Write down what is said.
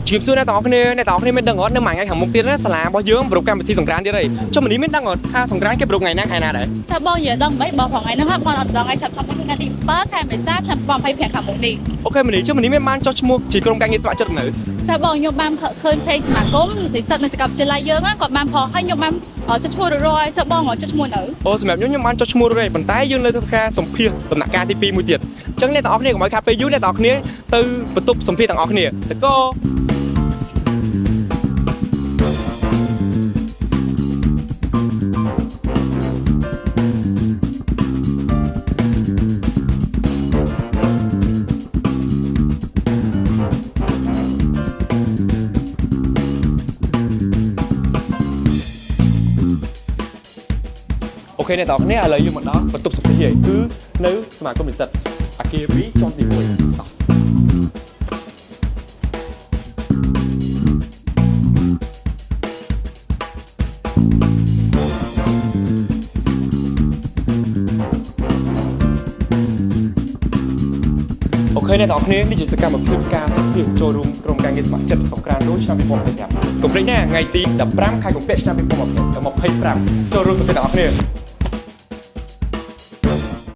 Chụp xưa này tao cái này mình đang ngót nếu mà ngay hàng mục tiêu đó là bao nhiêu một cam thi sòng rán đi đây cho mình đi mình đang ngót sòng rán cái ngày nay ngày nào đấy ចាំបងនិយាយដល់3បងថ្ងៃហ្នឹងបងអត់ដល់ថ្ងៃចាប់នេះថ្ងៃទី7ខែមេសាឆ្នាំ2025ខាងមុខនេះ ok mình đi cho mình đi mình mang cho mua chỉ công cái nghiệp sạ chất nữa ចាំបងខ្ញុំបានឃើញ page សមាគមនិស្សិតនៅសាកលវិទ្យាល័យយើងគាត់បានផលឲ្យខ្ញុំបានចុចឈ្មោះរយចាំបងចុចឈ្មោះនៅ អូសម្រាប់ខ្ញុំបានចុចឈ្មោះរួចប៉ុន្តែយើងនៅធ្វើការសម្ភារដំណាក់កាលទី2មួយទៀតអញ្ចឹងអ្នកទាំងអស់គ្នាកុំឲ្យខាតពេលយូរអ្នកទាំងអស់គ្នាទៅបន្ទប់សម្ភារទាំងអស់គ្នាតែក៏ ok này tao này là dùng một đóបន្ទប់សម្ភារគឺនៅសមាគមនិស្សិតអាគារ2ជាន់ទី1អូខេអ្នកទាំងអស់គ្នានេះជាសកម្មភាពការសម្ភារចូលរួមក្រុមការងារស្ម័គ្រចិត្តសង្គ្រាមដូចឆ្នាំ2025កុំភ្លេចណាថ្ងៃទី15ខែកុម្ភៈឆ្នាំ2025ចូលរួមសម្ភារទាំងអស់គ្នា